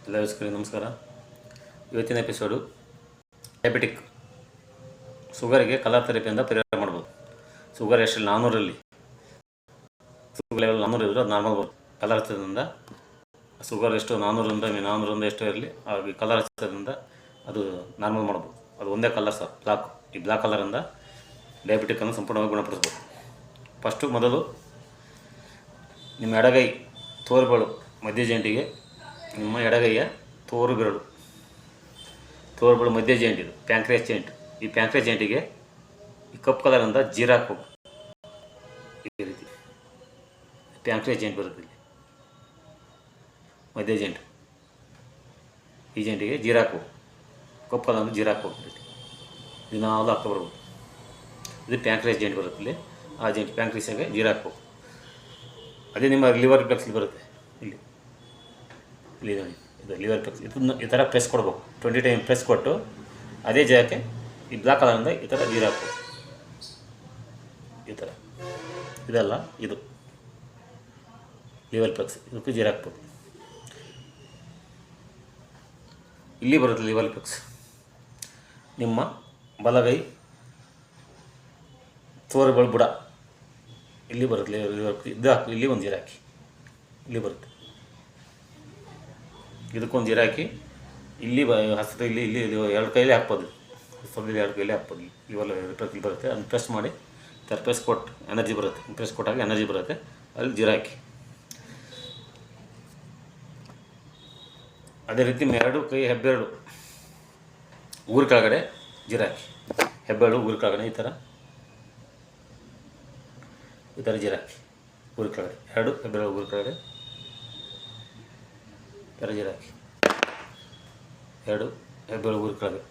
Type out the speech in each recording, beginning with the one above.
ಎಲ್ಲ ವೀಕ್ಷಕರಿಗೆ ನಮಸ್ಕಾರ. ಇವತ್ತಿನ ಎಪಿಸೋಡು ಡಯಾಬಿಟಿಕ್ ಶುಗರಿಗೆ ಕಲರ್ ಥೆರಪಿಯಿಂದ ಪರಿಹಾರ ಮಾಡ್ಬೋದು. ಶುಗರ್ ಎಷ್ಟು 400ರಲ್ಲಿ ಶುಗರ್ ಲೆವೆಲ್ 400 ಇದ್ದರೆ ಅದು ನಾರ್ಮಲ್ ಬರುತ್ತೆ. ಕಲರ್ ಹಚ್ಚೋದ್ರಿಂದ ಶುಗರ್ ಎಷ್ಟು 400ರಿಂದ ಎಷ್ಟು ಇರಲಿ ಈ ಕಲರ್ ಹಚ್ಚೋದ್ರಿಂದ ಅದು ನಾರ್ಮಲ್ ಮಾಡ್ಬೋದು. ಅದು ಒಂದೇ ಕಲರ್ ಸರ್, ಬ್ಲಾಕ್. ಈ ಬ್ಲಾಕ್ ಕಲರಿಂದ ಡಯಾಬಿಟಿಕ್ಕನ್ನು ಸಂಪೂರ್ಣವಾಗಿ ಗುಣಪಡಿಸ್ಬೋದು. ಫಸ್ಟು ಮೊದಲು ನಿಮ್ಮ ಎಡಗೈ ತೋರುಬೆರಳು ಮಧ್ಯ ಜಂಟಿಗೆ, ನಿಮ್ಮ ಎಡಗೈಯ ತೋರುಬೆರಳು ಮಧ್ಯ ಜಾಯಿಂಟ್, ಇದು ಪ್ಯಾಂಕ್ರಿಯಾಸ್ ಜಾಯಿಂಟ್. ಈ ಪ್ಯಾಂಕ್ರಿಯಾಸ್ ಜಾಯಿಂಟಿಗೆ ಈ ಕಪ್ಪು ಕಲರಿಂದ ಜೀರಾ ಹಾಕ್ಬೇಕು. ಈ ರೀತಿ ಪ್ಯಾಂಕ್ರಿಯಾಸ್ ಜಾಯಿಂಟ್ ಬರುತ್ತೆ ಇಲ್ಲಿ, ಮಧ್ಯ ಜಾಯಿಂಟ್. ಈ ಜಾಯಿಂಟಿಗೆ ಜೀರಾ ಹಾಕ್ಬೇಕು, ಕಪ್ಪು ಕಲರಿಂದ ಜೀರಾ ಹಾಕ್ಬೇಕು. ದಿನಾಲು ಹಾಕ್ತಾ ಬರ್ಬೋದು. ಇದು ಪ್ಯಾಂಕ್ರಿಯಾಸ್ ಜಾಯಿಂಟ್ ಬರುತ್ತೆ ಇಲ್ಲಿ, ಆ ಜಾಯಿಂಟ್ ಪ್ಯಾಂಕ್ರಿಯಾಸ್ಗೆ ಜೀರಾ ಹಾಕ್ಬೇಕು. ಅದೇ ನಿಮ್ಮ ಲಿವರ್ ರಿಫ್ಲೆಕ್ಸ್ ಬರುತ್ತೆ ಇಲ್ಲಿ ನೋಡಿ, ಇದು ಲಿವರ್ ರಿಫ್ಲೆಕ್ಸ್. ಇದನ್ನು ಈ ಥರ ಪ್ರೆಸ್ ಕೊಡ್ಬೇಕು. 20 ಟೈಮ್ ಪ್ರೆಸ್ ಕೊಟ್ಟು ಅದೇ ಜಾಗಕ್ಕೆ ಈ ಬ್ಲಾಕ್ ಕಲರಿಂದ ಈ ಥರ ಜೀರಾ ಹಾಕ್ಬೇಕು. ಈ ಥರ ಇದಲ್ಲ, ಇದು ಲಿವರ್ ರಿಫ್ಲೆಕ್ಸ್, ಇದಕ್ಕೂ ಜೀರಾ ಹಾಕ್ಬೇಕು. ಇಲ್ಲಿ ಬರುತ್ತೆ ಲಿವರ್ ರಿಫ್ಲೆಕ್ಸ್. ನಿಮ್ಮ ಬಲಗೈ ತೋರುಬೆರಳು ಬುಡ ಇಲ್ಲಿ ಬರುತ್ತೆ ಲಿವರ್. ಇದು ಹಾಕಿ, ಇಲ್ಲಿ ಒಂದು ಜೀರಾ ಹಾಕಿ, ಇಲ್ಲಿ ಬರುತ್ತೆ. ಇದಕ್ಕೊಂದು ಜೀರಾ ಹಾಕಿ ಇಲ್ಲಿ ಹಸಿರು ಇಲ್ಲಿ ಎರಡು ಕೈಲಿ ಹಾಕ್ಬೋದು. ಹಸಿರಲ್ಲಿ ಎರಡು ಕೈಲಿ ಹಾಕ್ಬೋದು. ಲಿವರ್ ರಿಫ್ಲೆಕ್ಸ್ ಬರುತ್ತೆ. ಅದನ್ನು ಪ್ರೆಸ್ ಮಾಡಿ ಪ್ರೆಸ್ ಕೊಟ್ಟು ಎನರ್ಜಿ ಬರುತ್ತೆ. ಪ್ರೆಸ್ ಕೊಟ್ಟಾಗ ಎನರ್ಜಿ ಬರುತ್ತೆ. ಅಲ್ಲಿ ಜೀರಾ ಹಾಕಿ. ಅದೇ ರೀತಿ ಎರಡು ಕೈ ಹೆಬ್ಬೆರಳು ಊರು ಕೆಳಗಡೆ ಜೀರಾ ಹಾಕಿ. ಹೆಬ್ಬೆರಳು ಊರು ಕೆಳಗಡೆ ಈ ಥರ ಜೀರಾ ಹಾಕಿ. ಊರು ಕೆಳಗಡೆ ಎರಡು ಹೆಬ್ಬೆರಳು ಊರು ಕೆಳಗಡೆ ಈ ಥರ ಜೀರಾ ಹಾಕಿ. ಎರಡು ಹೆಬ್ಬೆರಳು ಊರು ಕೆಳಗೆ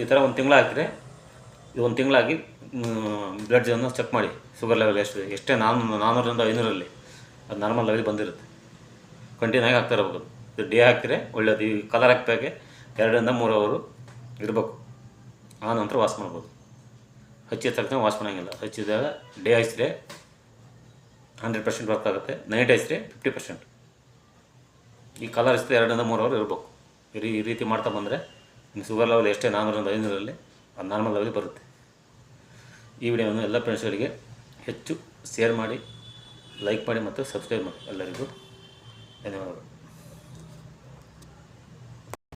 ಈ ಥರ ಒಂದು ತಿಂಗಳು ಹಾಕಿದರೆ, ಇದು ಒಂದು ತಿಂಗಳಾಗಿ ಬ್ಲಡ್ಡನ್ನು ಚೆಕ್ ಮಾಡಿ. ಶುಗರ್ ಲೆವೆಲ್ ಎಷ್ಟೇ 400ರಿಂದ 500ರಲ್ಲಿ ಅದು ನಾರ್ಮಲ್ ಲೆವೆಲ್ ಬಂದಿರುತ್ತೆ. ಕಂಟಿನ್ಯೂ ಆಗಿ ಹಾಕ್ತಾ ಇರಬೇಕು. ಇದು ಡೇ ಹಾಕಿದರೆ ಒಳ್ಳೆಯದು. ಈ ಕಲರ್ ಹಾಕಿದಾಗೆ 2 ರಿಂದ 3 ಅವರು ಇರಬೇಕು. ಆ ನಂತರ ವಾಶ್ ಮಾಡ್ಬೋದು. ಹಚ್ಚಿದ ತಕ್ಷಣ ವಾಶ್ ಮಾಡೋಂಗಿಲ್ಲ. ಹಚ್ಚಿದಾಗ ಡೇ ಹಚ್ಚಿದ್ರೆ 100% ವರ್ಕ್ ಆಗುತ್ತೆ. ನೈಟ್ ಹಚ್ಚಿದ್ರೆ 50%. ಈ ಕಲರ್ ಹಚ್ಚಿದ್ರೆ 2 ರಿಂದ 3 ಅವರು ಇರಬೇಕು. ಈ ರೀತಿ ಮಾಡ್ತಾ ಬಂದರೆ ನಿಮ್ಮ ಶುಗರ್ ಲೆವೆಲ್ ಎಷ್ಟೇ 400ರಿಂದ 500ರಲ್ಲಿ ಅದು ನಾರ್ಮಲ್ ಲೆವೆಲ್ ಬರುತ್ತೆ. ಈ ವಿಡಿಯೋವನ್ನು ಎಲ್ಲ ಫ್ರೆಂಡ್ಸ್ಗಳಿಗೆ ಹೆಚ್ಚು ಶೇರ್ ಮಾಡಿ, ಲೈಕ್ ಮಾಡಿ ಮತ್ತು ಸಬ್ಸ್ಕ್ರೈಬ್ ಮಾಡಿ. ಎಲ್ಲರಿಗೂ ಧನ್ಯವಾದಗಳು.